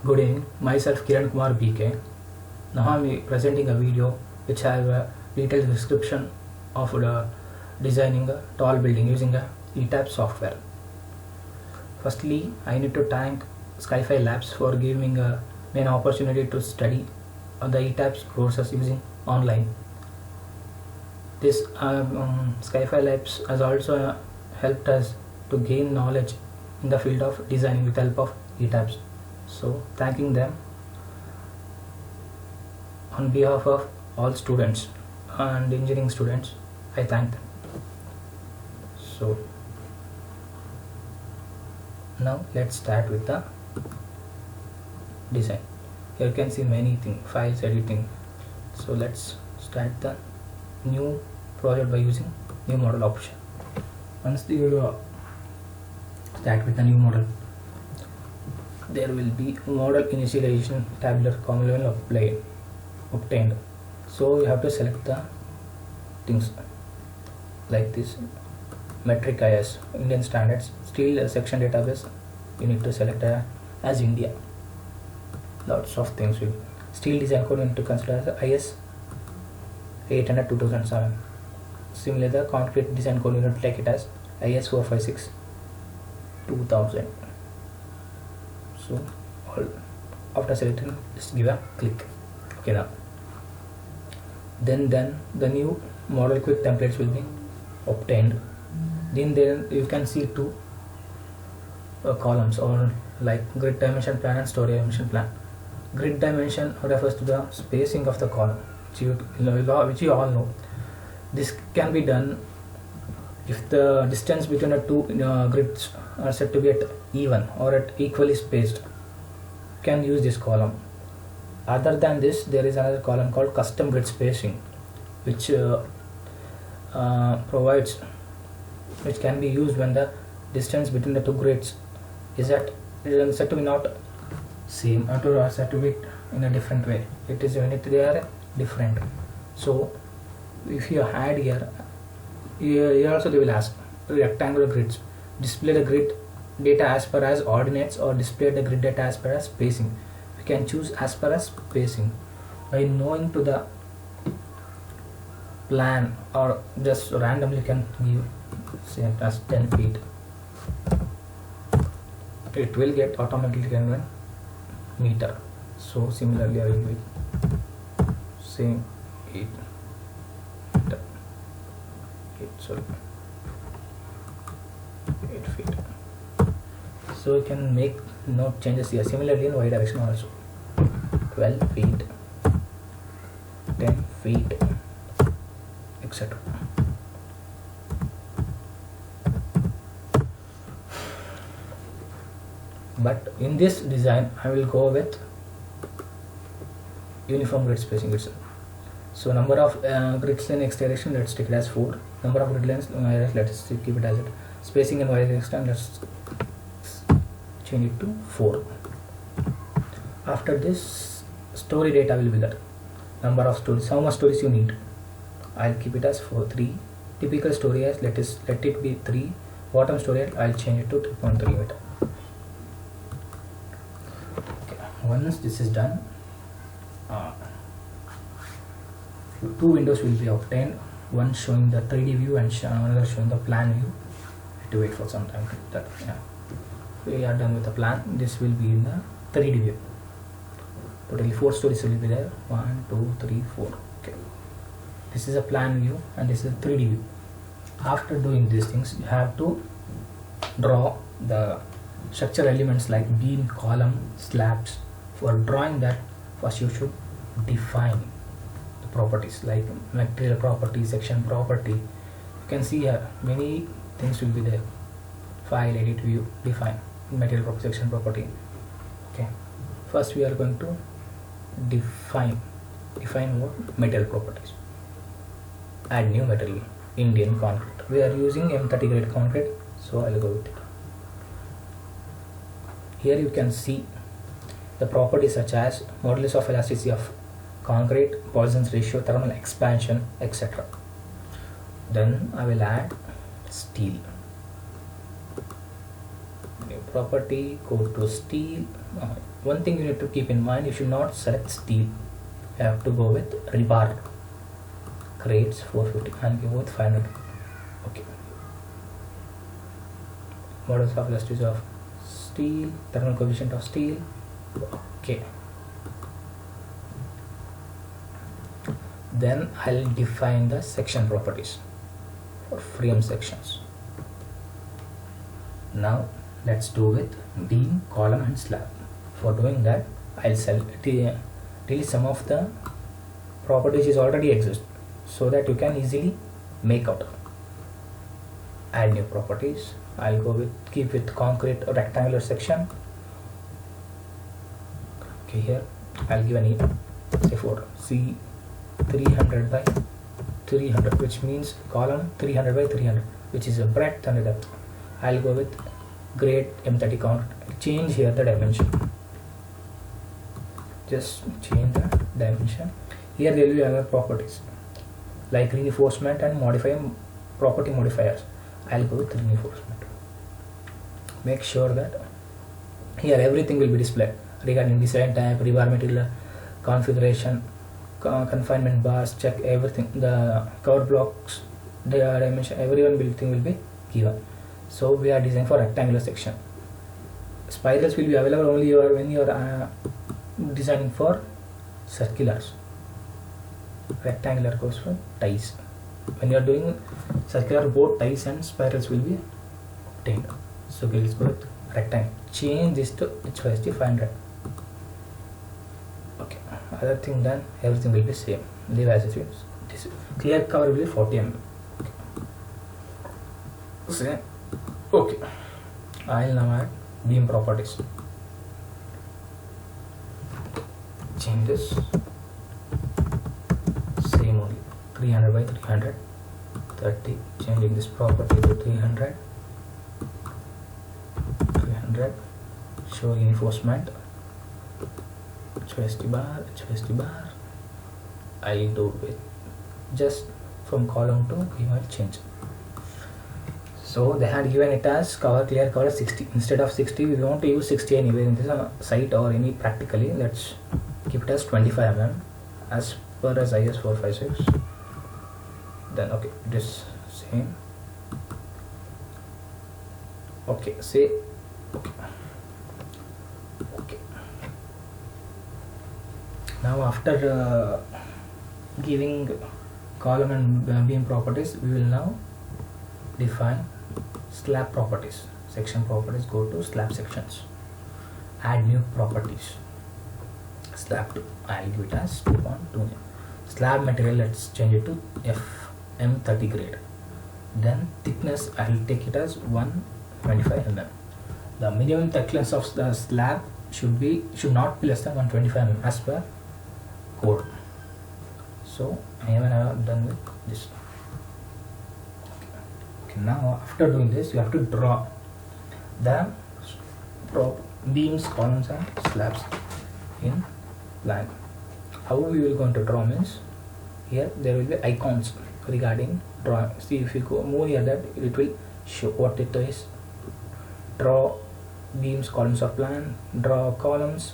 Good evening, myself Kirankumar B K. Now I am presenting a video which has a detailed description of designing a tall building using a ETAP software. Firstly, I need to thank Skyfi Labs for giving me an opportunity to study the ETAP courses using online. This Skyfi Labs has also helped us to gain knowledge in the field of designing with the help of ETAPs. So thanking them on behalf of all students and engineering students, I thank them. So now let's start with the design. Here you can see many things, files, editing. So let's start the new project by using new model option. Once you start with the new model, there will be model initialization tabular column will obtained. So you have to select the things like this: metric IS, Indian standards, steel section database. You need to select as India. Lots of things will steel design code you need to consider as IS 800 2007. Similarly, the concrete design code you need to take it as IS 456 2000. So all after selecting, just give a click. Okay, now then the new model quick templates will be obtained. Then you can see two columns, or like grid dimension plan and story dimension plan. Grid dimension refers to the spacing of the column, which you all know. This can be done if the distance between the two grids are said to be at even or at equally spaced. You can use this column. Other than this, there is another column called custom grid spacing, which which can be used when the distance between the two grids is said to be not same, or said to be in a different way. It is when they are different. So if you add here also they will ask rectangular grids, display the grid data as per as ordinates or display the grid data as per as spacing. You can choose as per as spacing by knowing to the plan, or just randomly can give say as 10 feet. It will get automatically converted meter. So similarly I will be saying 8 meter. 8 feet. So you can make note changes here. Similarly in y direction also, 12 feet, 10 feet, etc. But in this design I will go with uniform grid spacing itself. So number of grids in x direction, let's take it as 4. Number of grid lines, let's keep it as it. Spacing in y direction, let's change it to 4. After this, story data will be there. Number of stories, how much stories you need. I'll keep it as 3. Typical story as let it be 3. Bottom story I'll change it to 3.3 meter. Okay. Once this is done, two windows will be obtained. One showing the 3D view and another showing the plan view. I have to wait for some time. We are done with the plan. This will be in the 3D view. Totally 4 stories will be there. 1, 2, 3, 4. Okay. This is a plan view and this is a 3D view. After doing these things, you have to draw the structure elements like beam, column, slabs. For drawing that, first you should define the properties like material property, section property. You can see here many things will be there. File, edit, view, define, material property, section property. Okay. First we are going to define what material properties. Add new material, Indian concrete. We are using M30 grade concrete, so I'll go with it. Here you can see the properties such as modulus of elasticity of concrete, Poisson's ratio, thermal expansion, etc. Then I will add steel. property, go to steel. One thing you need to keep in mind, you should not select steel, you have to go with rebar. Grades 450 and go with 500. Okay. Models of elasticity of steel, thermal coefficient of steel. Okay. Then I'll define the section properties for frame sections. Now let's do with beam, column and slab. For doing that, I'll delete some of the properties which already exist so that you can easily make out. Add new properties. I'll go with keep with concrete rectangular section. Okay, here I'll give a name, say for C 300 by 300, which means column 300 by 300, which is a breadth and a depth. I'll go with grade M30 count. Change here the dimension. Just change the dimension. Here there will be other properties like reinforcement and property modifiers. I'll go with reinforcement. Make sure that here everything will be displayed regarding design type, rebar material, configuration, confinement bars, check everything, the cover blocks, the dimension, everything will be given. So we are designing for rectangular section. Spirals will be available only when you are designing for circulars. Rectangular goes for ties. When you are doing circular, both ties and spirals will be obtained. So let's go with rectangle. Change this to HYST 500. Okay. Other thing done, everything will be same. Leave as it is. This clear cover will be 40 mm. Okay. Same. Okay. I'll now add beam properties. Change this. Same only. 300 by 300. 30. Changing this property to 300. 300. Show reinforcement. HYST bar. I'll do it just from column to we might change. So they had given it as clear cover 60. Instead of 60, we want to use 60 anywhere in this site or any practically. Let's keep it as 25 mm as per as IS 456. Then okay, this same. Okay, say okay. Okay. Now after giving column and beam properties, we will now define slab properties. Section properties, go to slab sections. Add new properties. Slab 2, I'll give it as 2.2. Slab material, let's change it to FM30 grade. Then thickness, I'll take it as 125 mm. The minimum thickness of the slab should not be less than 125 mm as per code. So I have done with this. Okay, now after doing this, you have to draw the beams, columns and slabs in line. How we will going to draw means, here there will be icons regarding drawing. See, if you go move here, that it will show what it is. Draw beams, columns or plan, draw columns,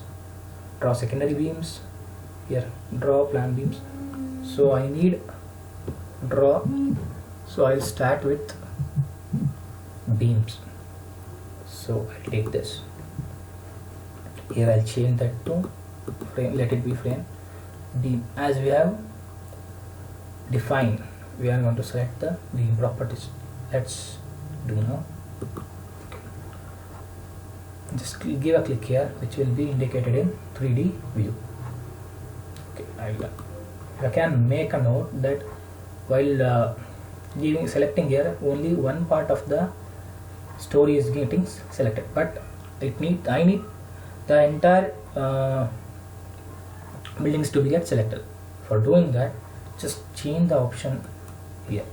draw secondary beams, here draw plan beams. So I need draw, so I'll start with beams. So I'll take this, here I'll change that to frame, let it be frame beam. As we have defined, we are going to select the beam properties. Let's do now. Just give a click here, which will be indicated in 3D view. Okay, I can make a note that while selecting here, only one part of the story is getting selected, but I need the entire buildings to be selected. For doing that, just change the option here.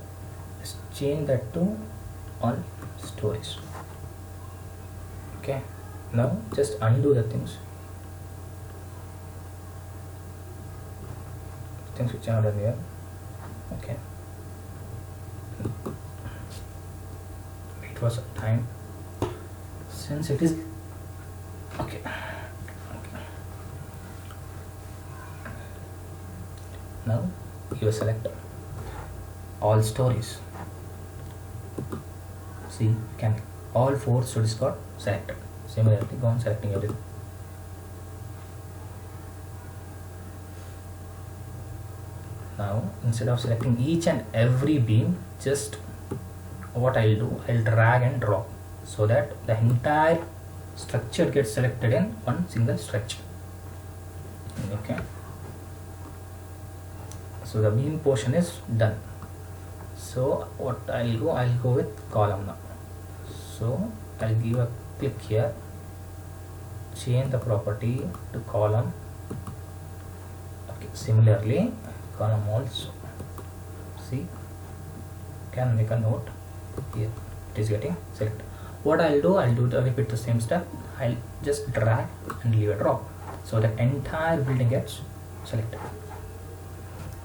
Just change that to all stories. Okay. Now just undo the things which are here. Okay, wait for some time. since it is okay. Now you select all stories. See, can all 4 stories got selected. Similarly, go on selecting everything. Now instead of selecting each and every beam, just what I'll do, I'll drag and drop so that the entire structure gets selected in one single structure. Okay, so the beam portion is done. So what I'll go with column now. So I'll give a click here, change the property to column. Okay, similarly column also. See, can make a note here, it is getting selected. What I'll do to repeat the same step. I'll just drag and leave a drop so that entire building gets selected.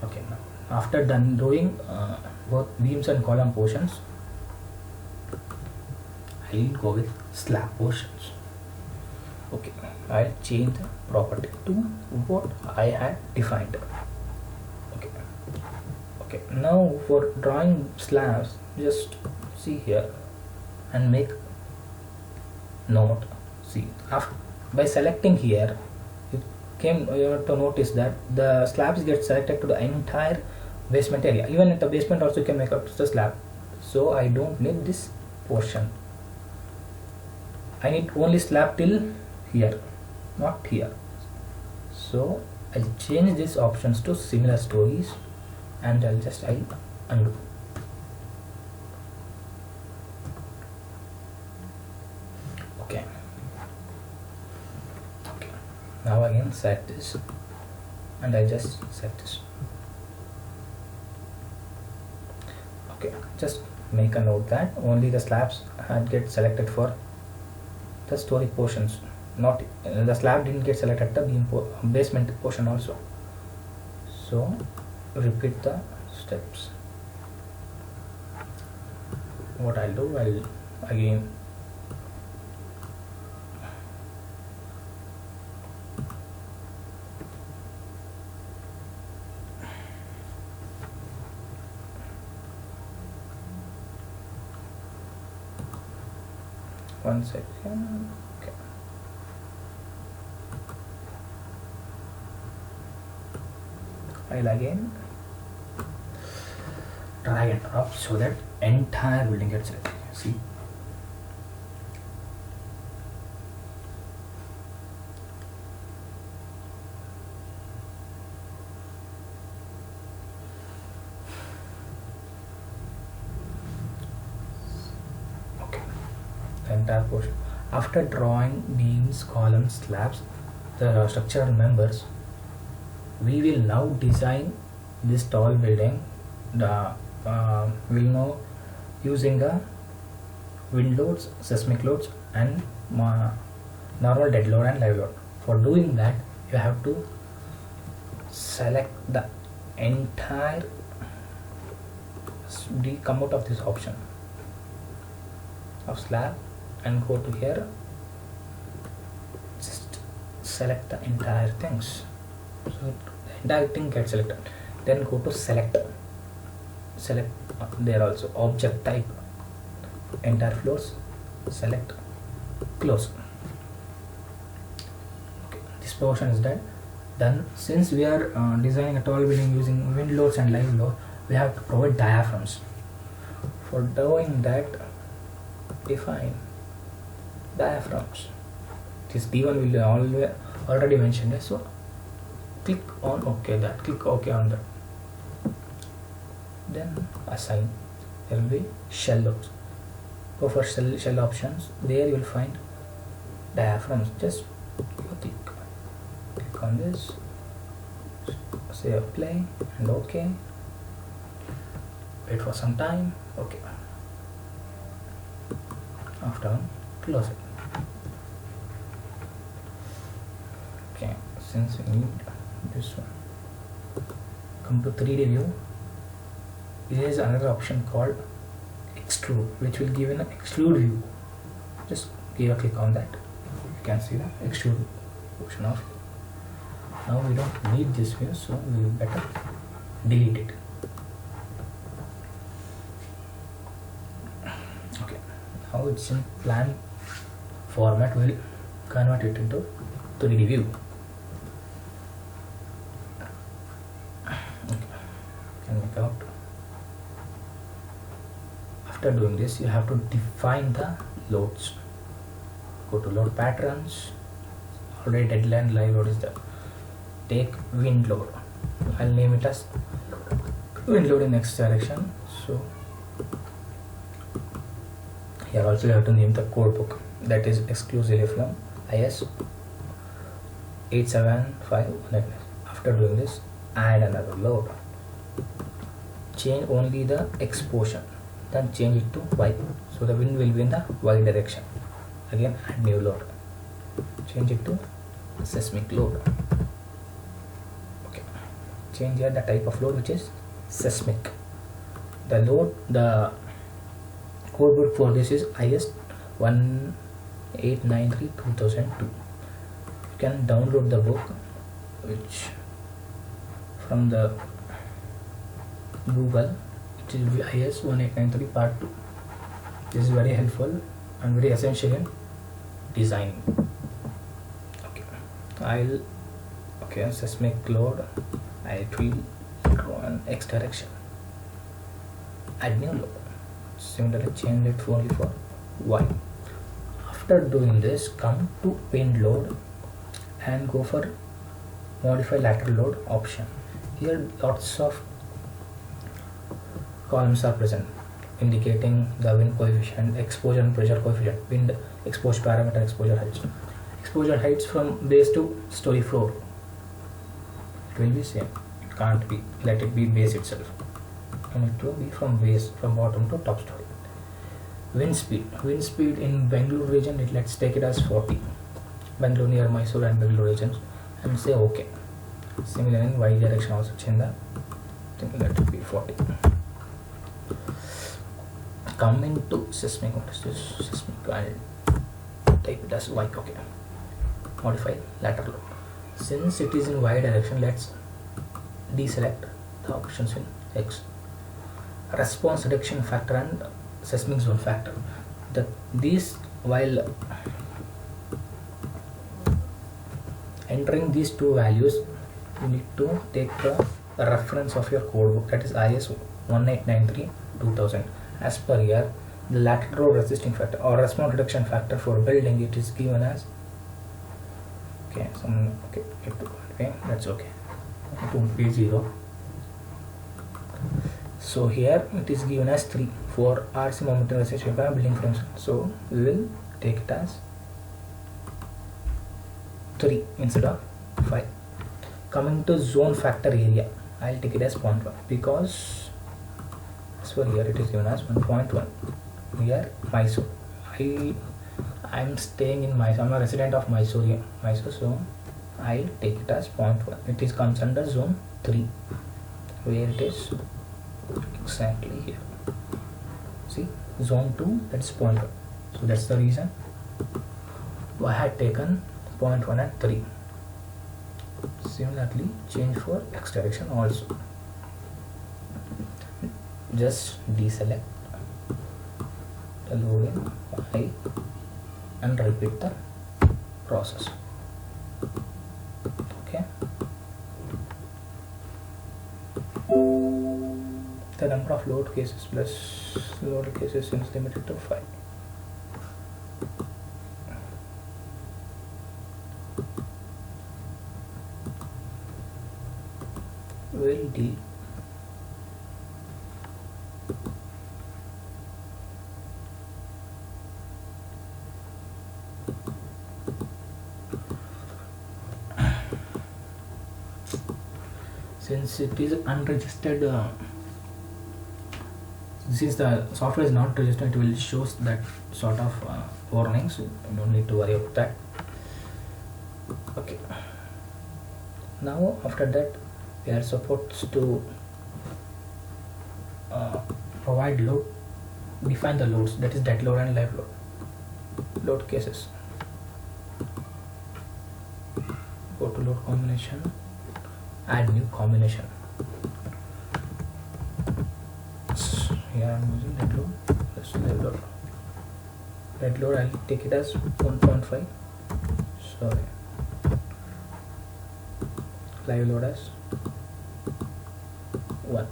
Okay, now after done doing both beams and column portions, I'll go with slab portions. Okay, I'll change the property to what I had defined. Okay, now for drawing slabs, just see here and make note. See, by selecting here, you have to notice that the slabs get selected to the entire basement area. Even at the basement also you can make up the slab. So I don't need this portion. I need only slab till here, not here. So I'll change these options to similar stories and I'll undo. Okay. Now again set this and I just set this. Okay, just make a note that only the slabs get selected for the story portions, not the slab didn't get selected at the basement portion also. So repeat the steps. What I'll do, I'll again one second. Okay. I'll again drag and drop so that entire building gets selected. See, okay, the entire portion. After drawing beams, columns, slabs, the structural members, we will now design this tall building. We'll know using the wind loads, seismic loads and normal dead load and live load. For doing that, you have to select the entire, come out of this option of slab and go to here, just select the entire things. So the entire thing gets selected. Then go to select there also object type, entire floors, select, close. Okay, this portion is done. Since we are designing a tall building using wind loads and live load, we have to provide diaphragms. For doing that, define diaphragms. This D1 will already mentioned it. So click on OK, click OK on that. Then assign. There will be shell loads. Go for shell options. There you will find diaphragms. Just click on this, say apply and OK. Wait for some time. OK. After close it. Okay, since we need this one, come to 3D view. There is another option called extrude, which will give an extrude view. Just give a click on that, you can see the extrude option of it. Now we don't need this view, so we better delete it. Okay, now it's in plan format. We'll convert it into 3D view. Okay, can make out. After doing this, you have to define the loads. Go to load patterns. Already deadline live load is there. Take wind load. I'll name it as wind load in X direction. So here also you have to name the code book, that is exclusively from IS 875. After doing this, add another load. Change only the X portion, then change it to Y, so the wind will be in the Y direction. Again, add new load, change it to seismic load. Okay, change here the type of load, which is seismic. The load, the code book for this is IS 1893-2002. You can download the book, which from the Google. It will be IS 1893 part 2. This is very helpful and very essential in designing. Okay, seismic load. I will draw an X direction. Add new load. Similarly, change it only for Y. After doing this, come to wind load and go for modify lateral load option. Here lots of columns are present indicating the wind coefficient, exposure and pressure coefficient, wind exposure parameter, exposure heights. Exposure heights from base to story floor, it will be same. It can't be, let it be base itself, and it will be from base, from bottom to top story. Wind speed in Bangalore region, let's take it as 40. Bangalore near Mysore and Bangalore regions, and say okay. Similarly in Y direction also change that, I think that will be 40. Come into seismic. What is this? Seismic. I'll type it as Y. Okay. Modify lateral load. Since it is in Y direction, let's deselect the options in X. Response reduction factor and seismic zone factor. These, while entering these two values, you need to take the reference of your code book, that is IS 1893-2000. As per here, the lateral load resisting factor or response reduction factor for building, it is given as okay, that's okay, it won't be 0. So here it is given as 3 for RC momentum resistance by building frames. So we will take it as 3 instead of 5. Coming to zone factor area, I'll take it as 0.1 because as for here it is given as 1.1. Here Mysore, I'm staying in Mysore, I'm a resident of Mysore, so I'll take it as 0.1. It is comes under zone 3, where it is exactly here. See, zone 2, that's 0.1. So that's the reason why I had taken 0.1 and 3. Similarly, change for X direction also. Just deselect the load in Y and repeat the process. Okay. The number of load cases plus load cases is limited to 5. Will D. Since it is unregistered, since the software is not registered, it will show that sort of warning, so you don't need to worry about that. Okay. Now after that, we are supposed to provide load, define the loads, that is dead load and live load. load cases. Go to load combination, add new combination. Here I'm using dead load. Let's dead load. Dead load, I'll take it as 1.5. Sorry. Live load as 1.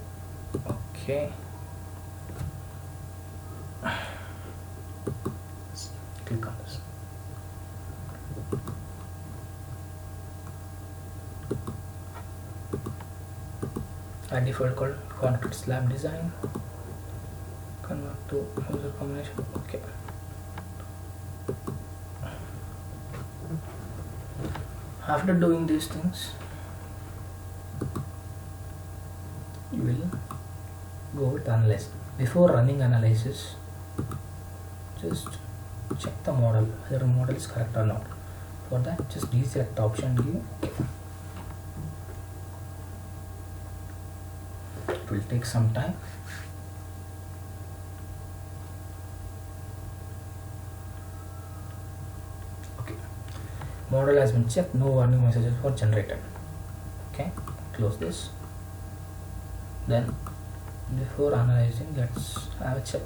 Okay. Click on this. A default called concrete slab design. Convert to user combination. Okay. After doing these things, you will go to analyze. Before running analysis, just check the model, whether the model is correct or not. For that, just deselect the option, give OK. It will take some time. Okay, model has been checked, no warning messages were generated. Okay, close this. Then before analyzing, let's have a check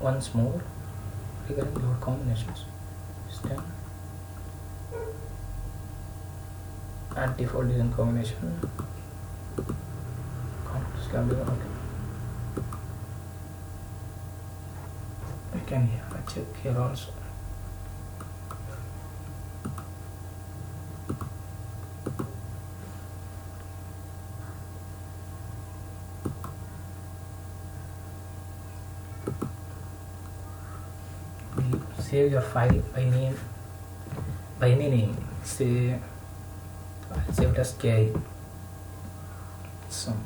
once more regarding load combinations. Then add default design combination. Okay. We can check here also. Save your file by any name. Say I'll save it as K. Some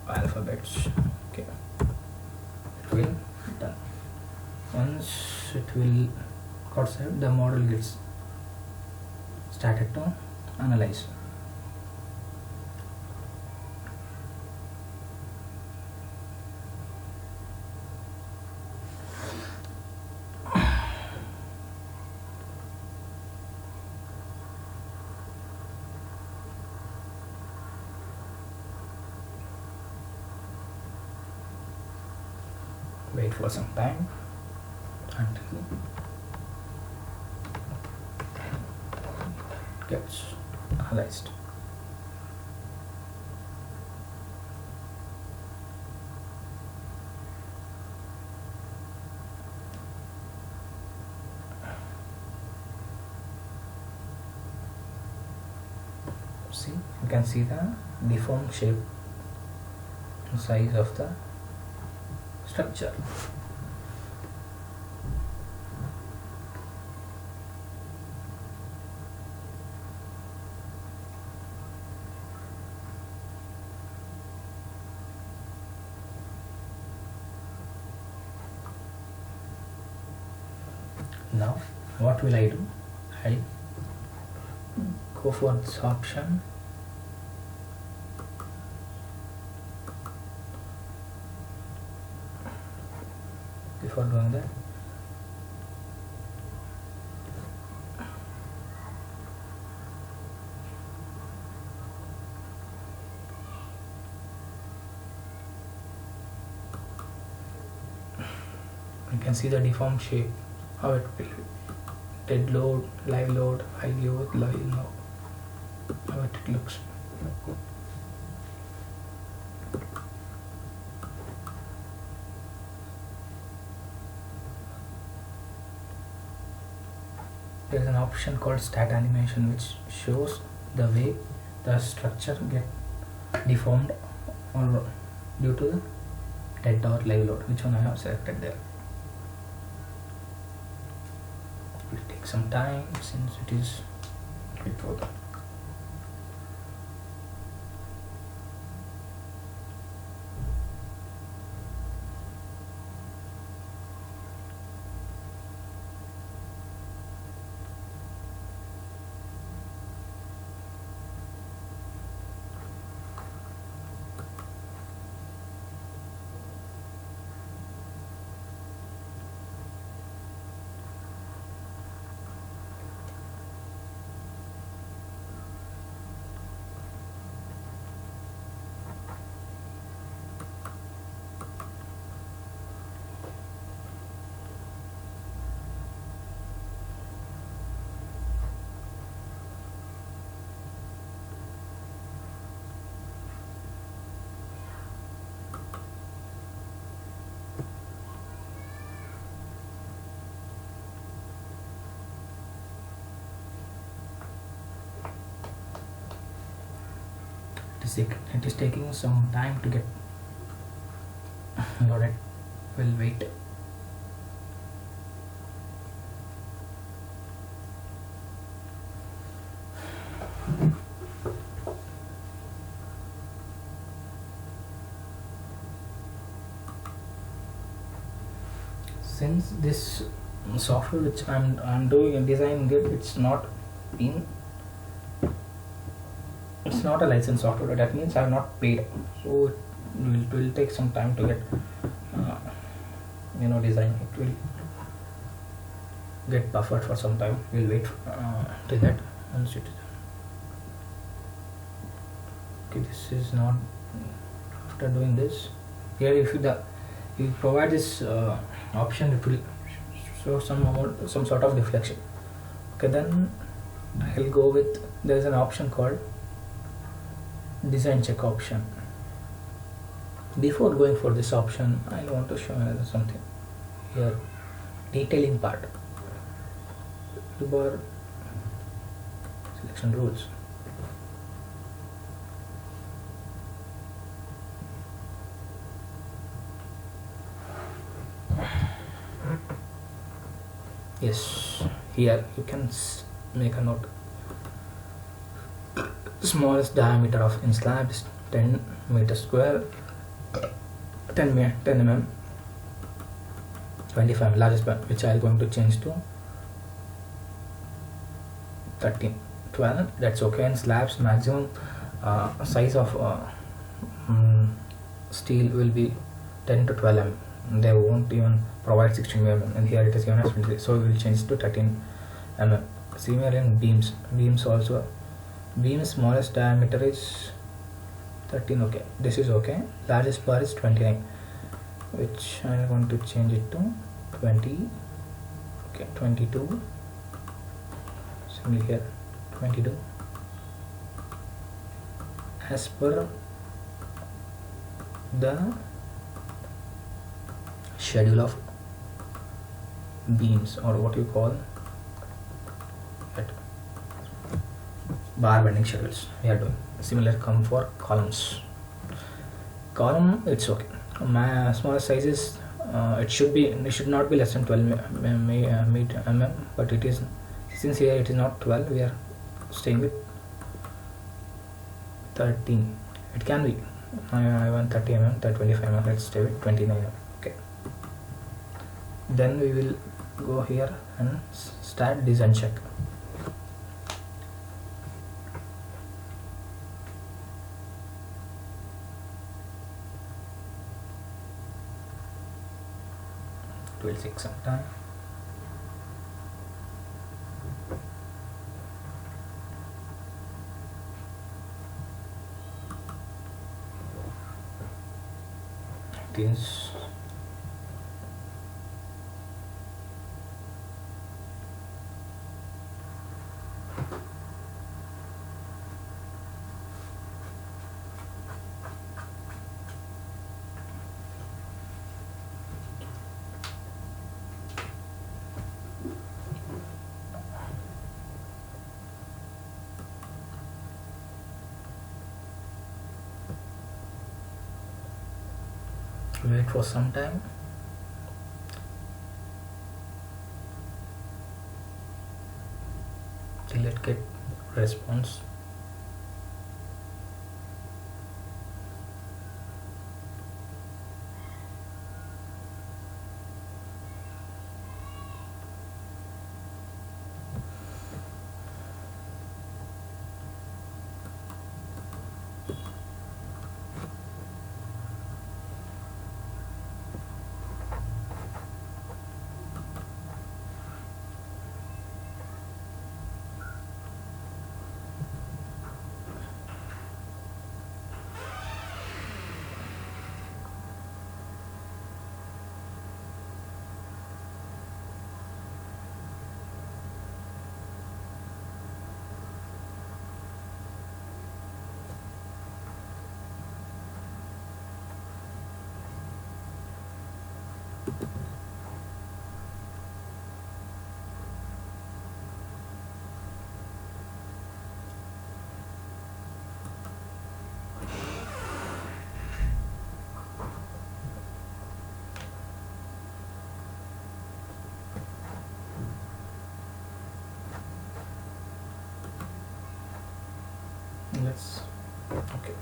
alphabets. Okay, it will done. Once it will got saved, the model gets started to analyze. Wait for some time until it gets analyzed. See, you can see the deformed shape and size of the structure. Now what will I do? I go for this option. Before doing that, you can see the deformed shape, how it will be. Dead load, live load, high load, live load, how it looks. There is an option called stat animation which shows the way the structure get deformed or due to the dead or live load, which one I have selected there. It will take some time since it is before that. it is taking some time to get loaded. We'll wait. Since this software which I'm doing and designing it, it's not a licensed software. That means I have not paid, so it will take some time to get design. It will get buffered for some time. We'll wait till that. Okay, this is not. After doing this, here if you provide this option, it will show some sort of deflection. Okay, then I'll go with, there is an option called design check option. Before going for this option, I want to show you something here. Detailing part, toolbar, selection rules. Yes, here you can make a note. Smallest diameter of in slab is 10 meters square, 10 mm, 25 largest one, which I am going to change to 13, 12. That's okay. And slabs maximum size of steel will be 10 to 12 mm. They won't even provide 16 mm, and here it is given as 23, so we will change to 13 mm. Similar in beams also. Beam smallest diameter is 13. Okay, this is okay. Largest bar is 29, which I am going to change it to 20. Okay, 22. Similarly here 22. As per the schedule of beams, or what you call it, bar bending schedules, we are doing. Similar come for columns. Column, it's okay. My smallest size is it should not be less than 12 mm, but it is, since here it is not 12, we are staying with 13. It can be I want 30 mm, 25 mm. Let's stay with 29 mm. Okay, then we will go here and start design check. It will take some time. It is wait for some time. Till it get response. let's okay.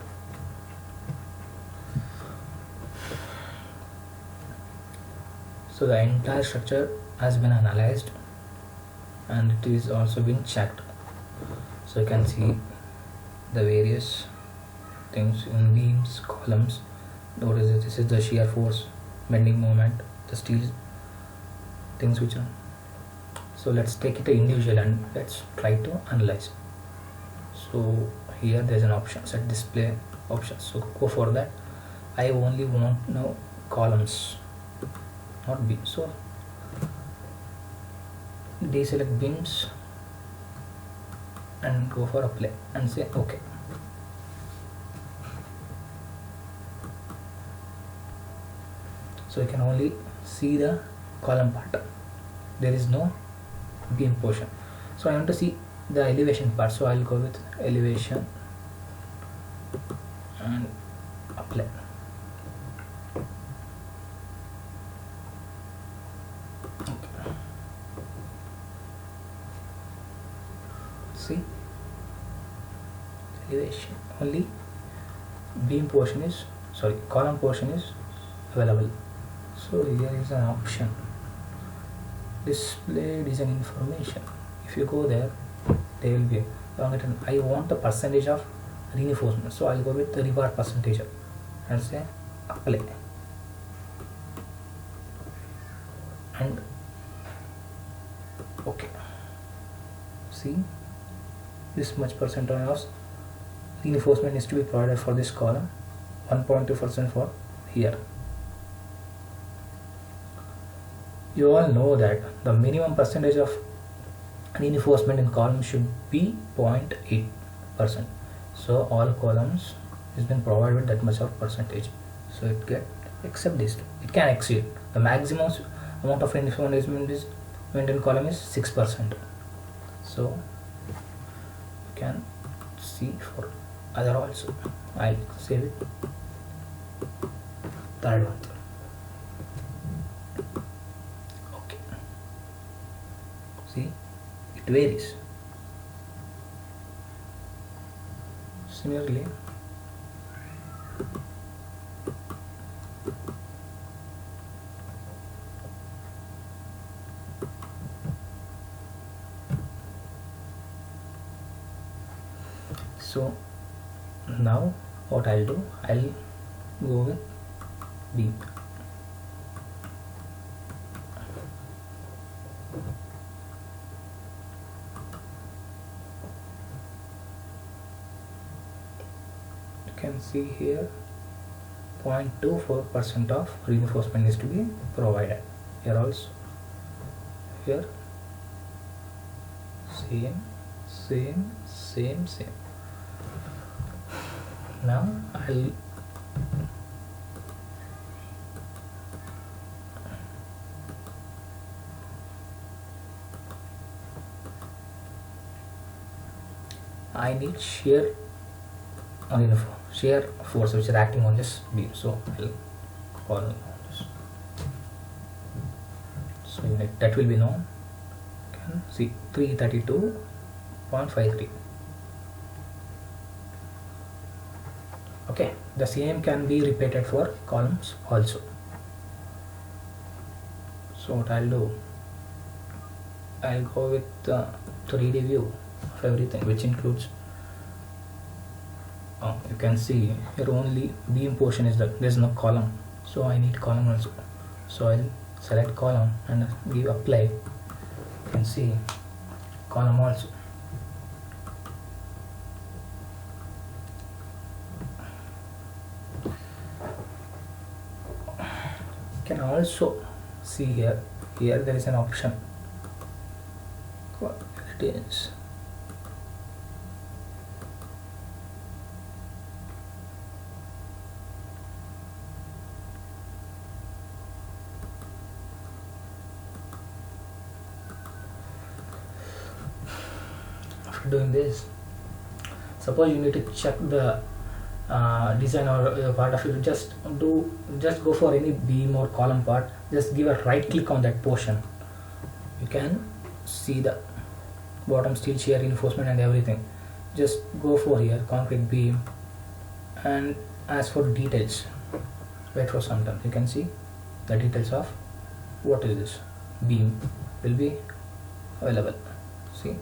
So the entire structure has been analyzed and it is also been checked. So you can see the various things in beams, columns. Notice that this is the shear force, bending moment, the steel things which are. So let's take it individual and let's try to analyze. So here there's an option, set display options. So go for that. I only want now columns, not beams. So deselect beams and go for apply and say okay. So you can only see the column part, there is no beam portion. So I want to see the elevation part, so I'll go with elevation and apply. Okay. See, elevation only, beam portion is column portion is available. So here is an option, display design information. If you go there, they will be I want the percentage of reinforcement, so I'll go with the rebar percentage and say apply and okay. See, this much percentage of reinforcement is to be provided for this column, 1.2% for here. You all know that the minimum percentage of reinforcement in column should be 0.8%. So all columns has been provided with that much of percentage. So it can accept this. It can exceed the maximum amount of reinforcement is in column is 6%. So you can see for other also. I'll save it. Third one. See, it varies. Similarly, so now what I'll do, I'll go with B. Can see here 0.24% of reinforcement is to be provided here also. Here same. Now I need shear force which is acting on this beam, so I'll call on this. So that will be known. You can see 332.53. Okay, the same can be repeated for columns also. So what I'll do, I'll go with the 3D view of everything, which includes you can see here only beam portion is there's no column, so I need column also. So I'll select column and give apply. You can see column also. You can also see here there is an option. It is doing this. Suppose you need to check the design or part of it, just go for any beam or column part, just give a right click on that portion. You can see the bottom steel shear reinforcement and everything. just go for here concrete beam and ask for details. Wait for some time. You can see the details of what is this beam will be available. See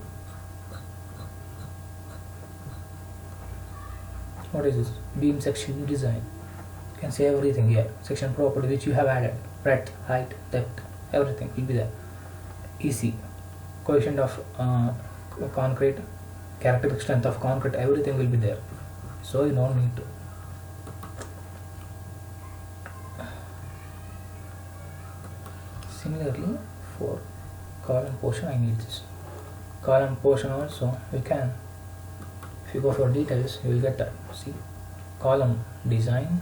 what is this beam section design. You can see everything here. Section property which you have added, breadth, height, depth, everything will be there. EC, coefficient of concrete, characteristic strength of concrete, everything will be there. So you don't need to. Similarly for column portion I need this. Column portion also you can, if you go for details you will get that. See column design,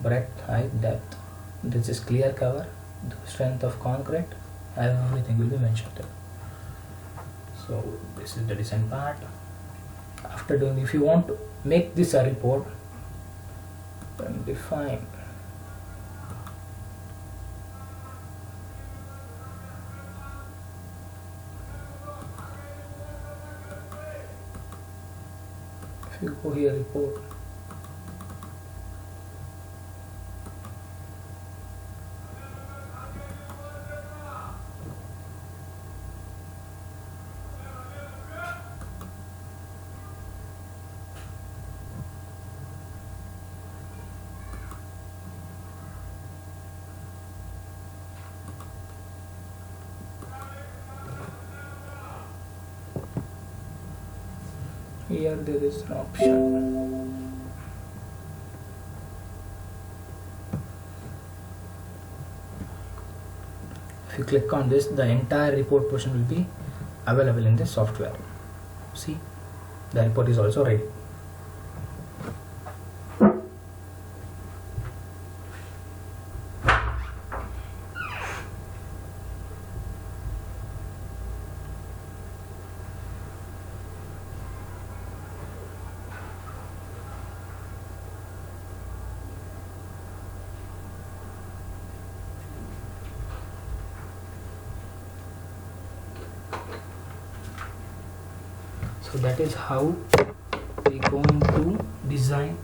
breadth, height, depth, this is clear cover, the strength of concrete, everything will be mentioned there. So this is the design part. After doing, if you want to make this a report, then define if you go here report, here there is an option. If you click on this, the entire report portion will be available in this software. See, the report is also ready. So that is how we are going to design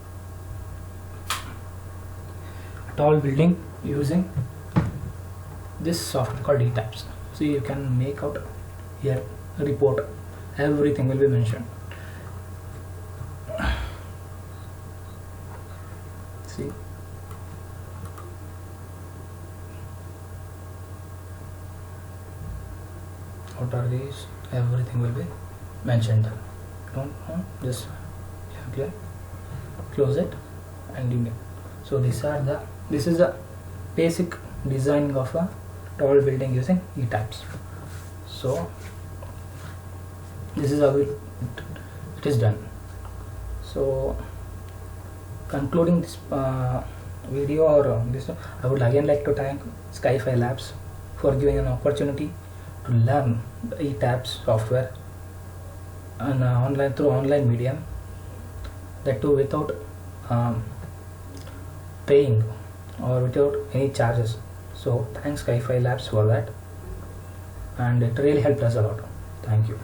a tall building using this software called ETABS. So you can make out here a report, everything will be mentioned. See, what are these? Everything will be mentioned. Don't just clear, close it, and you get. So this is the basic designing of a tall building using ETABS. So this is how it is done. So concluding this video or this, I would again like to thank Skyfi Labs for giving an opportunity to learn the ETABS software and online through online medium, that too without paying or without any charges. So thanks Skyfi Labs for that, and it really helped us a lot. Thank you.